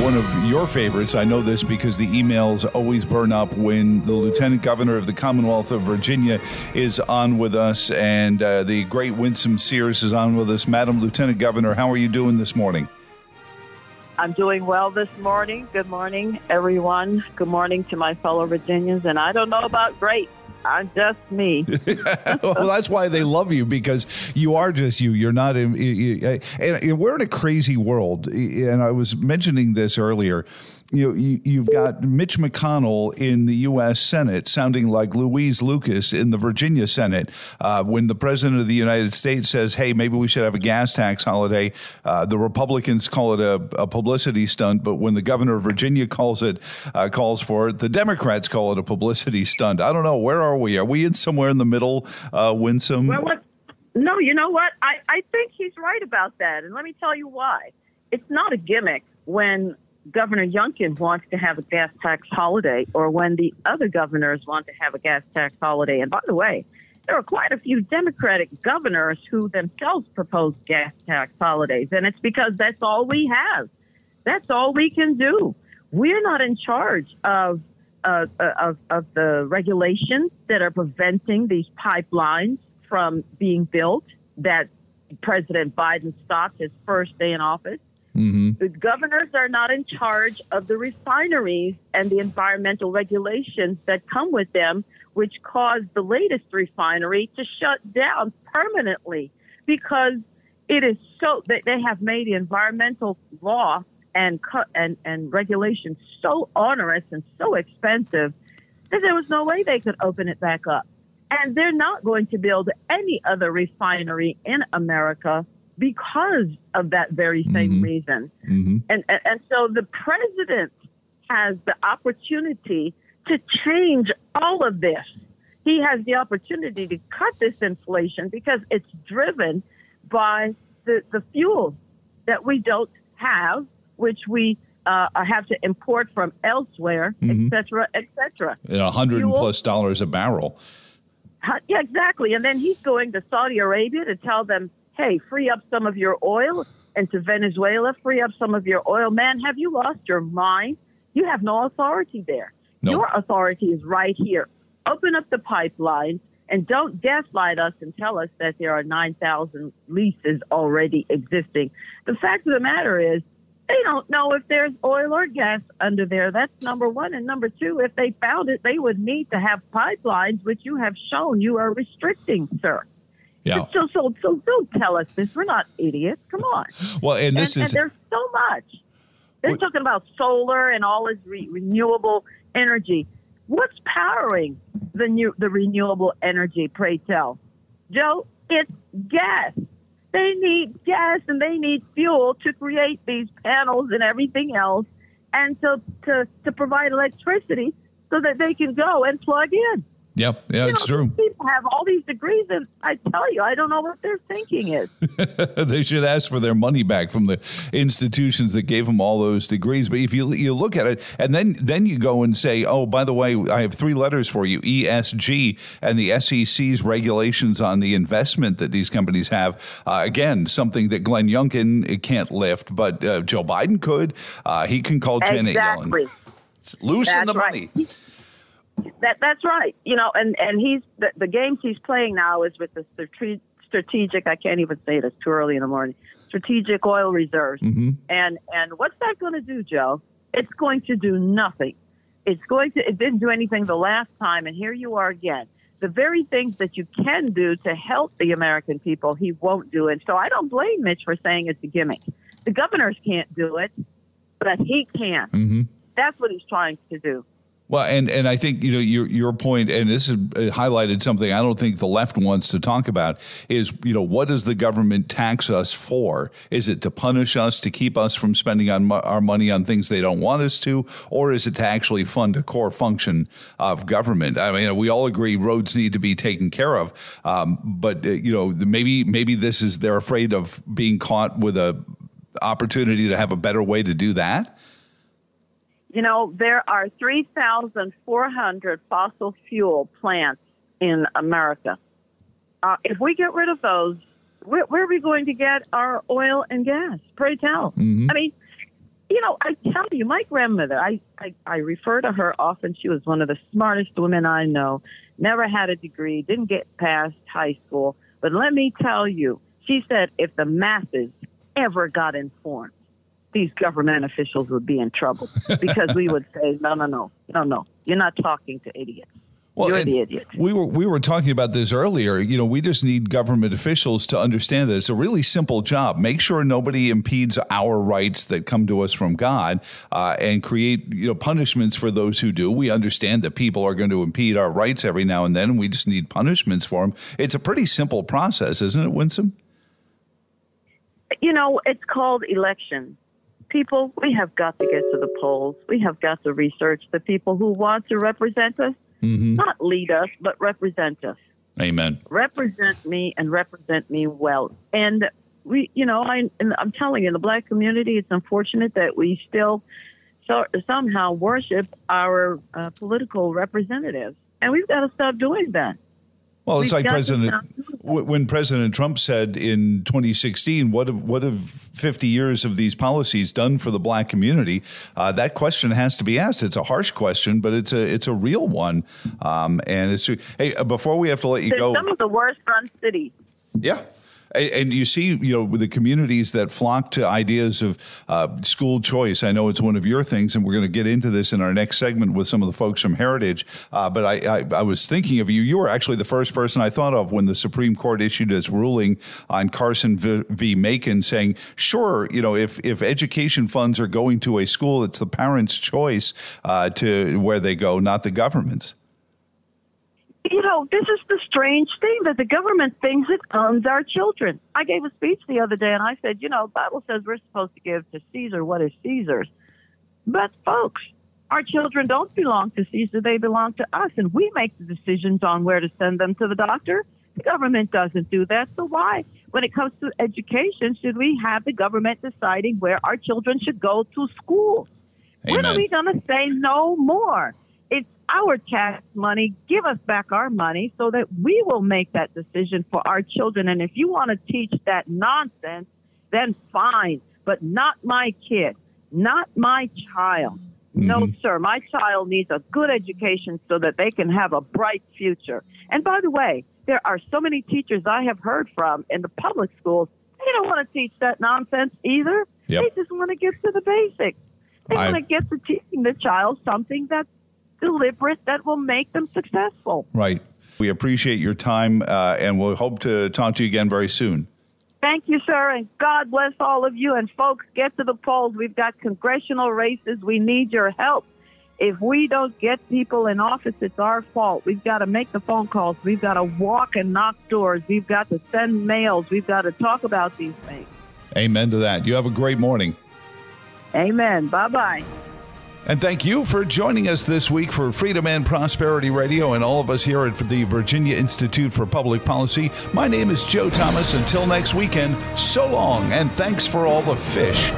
one of your favorites. I know this because the emails always burn up when the Lieutenant Governor of the Commonwealth of Virginia is on with us, and the great Winsome Sears is on with us. Madam Lieutenant Governor, how are you doing this morning? I'm doing well this morning. Good morning, everyone. Good morning to my fellow Virginians. And I don't know about great. I'm just me. Well, that's why they love you, because you are just you. You're not. And we're in a crazy world. And I was mentioning this earlier. You've got Mitch McConnell in the U.S. Senate sounding like Louise Lucas in the Virginia Senate. When the president of the United States says, hey, maybe we should have a gas tax holiday, the Republicans call it a publicity stunt. But when the governor of Virginia calls for it, the Democrats call it a publicity stunt. I don't know. Where are we? Are we in somewhere in the middle, Winsome? Well, no, you know what? I think he's right about that. And let me tell you why. It's not a gimmick when Governor Youngkin wants to have a gas tax holiday, or when the other governors want to have a gas tax holiday. And by the way, there are quite a few Democratic governors who themselves propose gas tax holidays. And it's because that's all we have. That's all we can do. We're not in charge of the regulations that are preventing these pipelines from being built that President Biden stopped his first day in office. Mm-hmm. The governors are not in charge of the refineries and the environmental regulations that come with them, which caused the latest refinery to shut down permanently because it is so that they have made the environmental law and regulations so onerous and so expensive that there was no way they could open it back up. And they're not going to build any other refinery in America because of that very same reason. Mm-hmm. And so the president has the opportunity to change all of this. He has the opportunity to cut this inflation because it's driven by the fuel that we don't have, which we have to import from elsewhere, et cetera, et cetera. $100+ a barrel. Yeah, exactly. And then he's going to Saudi Arabia to tell them, hey, free up some of your oil, and to Venezuela, free up some of your oil. Man, have you lost your mind? You have no authority there. No. Your authority is right here. Open up the pipelines and don't gaslight us and tell us that there are 9,000 leases already existing. The fact of the matter is they don't know if there's oil or gas under there. That's number one. And number two, if they found it, they would need to have pipelines, which you have shown you are restricting, sir. Yeah. So don't tell us this. We're not idiots. Come on. Well, and there's so much. They're talking about solar and all this renewable energy. What's powering the renewable energy, pray tell? Joe, it's gas. They need gas and they need fuel to create these panels and everything else, and to provide electricity so that they can go and plug in. Yep. Yeah, it's true. People have all these degrees, and I tell you, I don't know what their thinking is. They should ask for their money back from the institutions that gave them all those degrees. But if you look at it, and then you go and say, oh, by the way, I have 3 letters for you, ESG, and the SEC's regulations on the investment that these companies have. Again, something that Glenn Youngkin can't lift, but Joe Biden could. He can call Janet Yellen. Loosen the money. That's right. And he's the games he's playing now is with the strategic. I can't even say it. It's too early in the morning. Strategic oil reserves. Mm-hmm. And what's that going to do, Joe? It's going to do nothing. It didn't do anything the last time, and here you are again. The very things that you can do to help the American people, he won't do it. So I don't blame Mitch for saying it's a gimmick. The governors can't do it, but he can. Mm-hmm. That's what he's trying to do. Well, and I think, your point, and this has highlighted something I don't think the left wants to talk about, is, what does the government tax us for? Is it to punish us, to keep us from spending our money on things they don't want us to, or is it to actually fund a core function of government? I mean, we all agree roads need to be taken care of, but maybe this is they're afraid of being caught with a opportunity to have a better way to do that. There are 3,400 fossil fuel plants in America. If we get rid of those, where are we going to get our oil and gas? Pray tell. Mm-hmm. I mean, I tell you, my grandmother, I refer to her often. She was one of the smartest women I know, never had a degree, didn't get past high school. But let me tell you, she said if the masses ever got informed, these government officials would be in trouble because we would say, no, you're not talking to idiots. Well, you're the idiot. We were talking about this earlier. We just need government officials to understand that it's a really simple job. Make sure nobody impedes our rights that come to us from God, and create punishments for those who do. We understand that people are going to impede our rights every now and then, and we just need punishments for them. It's a pretty simple process, isn't it, Winsome? It's called election. People, we have got to get to the polls. We have got to research the people who want to represent us. Mm-hmm. Not lead us, but represent us. Amen. Represent me and represent me well. And I'm telling you, in the Black community, it's unfortunate that we still somehow worship our political representatives, and we've got to stop doing that. Well, it's like when President Trump said in 2016, what have 50 years of these policies done for the Black community? That question has to be asked. It's a harsh question, but it's a real one. And it's before we have to let you go. Some of the worst run cities. Yeah. And you see, with the communities that flock to ideas of school choice. I know it's one of your things, and we're going to get into this in our next segment with some of the folks from Heritage. But I was thinking of you. You were actually the first person I thought of when the Supreme Court issued its ruling on Carson v. Macon, saying, sure, if education funds are going to a school, it's the parents' choice to where they go, not the government's. This is the strange thing that the government thinks it owns our children. I gave a speech the other day, and I said, the Bible says we're supposed to give to Caesar what is Caesar's. But, folks, our children don't belong to Caesar. They belong to us, and we make the decisions on where to send them to the doctor. The government doesn't do that. So why, when it comes to education, should we have the government deciding where our children should go to school? Amen. When are we going to say no more? It's our tax money. Give us back our money so that we will make that decision for our children. And if you want to teach that nonsense, then fine, but not my kid, not my child. Mm-hmm. No, sir. My child needs a good education so that they can have a bright future. And by the way, there are so many teachers I have heard from in the public schools. They don't want to teach that nonsense either. Yep. They just want to get to the basics. They want to get to teaching the child something that's deliberate that will make them successful. Right. We appreciate your time, and we'll hope to talk to you again very soon. Thank you, sir, and God bless all of you. And folks, get to the polls. We've got congressional races. We need your help. If we don't get people in office, it's our fault. We've got to make the phone calls. We've got to walk and knock doors. We've got to send mails. We've got to talk about these things. Amen to that. You have a great morning. Amen. Bye-bye. And thank you for joining us this week for Freedom and Prosperity Radio and all of us here at the Virginia Institute for Public Policy. My name is Joe Thomas. Until next weekend, so long, and thanks for all the fish.